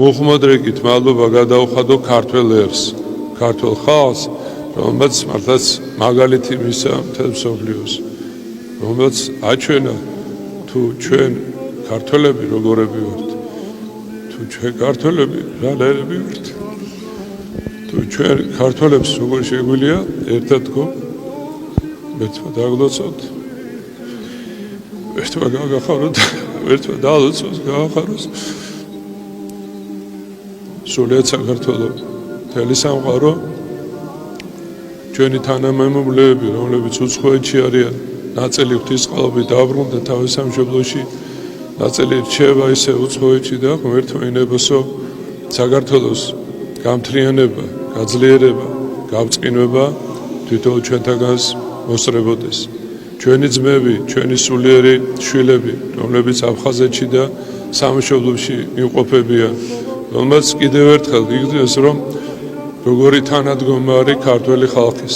მუხმოდრეკით მადლობა გადაუხადო ქართველ ერს, ქართველ ხალხს, რომელსაც მართლაც მაგალითი მისცა მთელ მსოფლიოს, რომელსაც აჩვენა თუ ჩვენ ქართველები როგორები ვართ, თუ ჩვენ ქართველები რა ლერები ვართ, თუ ჩვენ ქართველებს როგორ შეგვიძლია ერთად გო ერთმა დაგლოცოთ, ერთმა გაგახაროთ, ერთმა დალოცოს, გაგახაროს. სულიად საქართველოს მთელი სამყარო ჩვენი თანამემამულეები, რომლებიც უცხოეთში არიან, ნაწილი ღვთისმწყალობით დაბრუნდა თავის სამშობლოში, ნაწილი რჩება ისე უცხოეთში და ღმერთმა ინებოსო საქართველოს გამთლიანება, გაძლიერება, გავწყინვება თვითონ ჩვენთანაც მოსწრებოდეს. ჩვენი ძმები, ჩვენი სულიერი შვილები, რომლებიც აფხაზეთში და სამშობლოში იმყოფებიან, რომელმაც კიდევ ერთხელ იგრძნოს, რომ როგორი თანადგომა არის ქართველი ხალხის.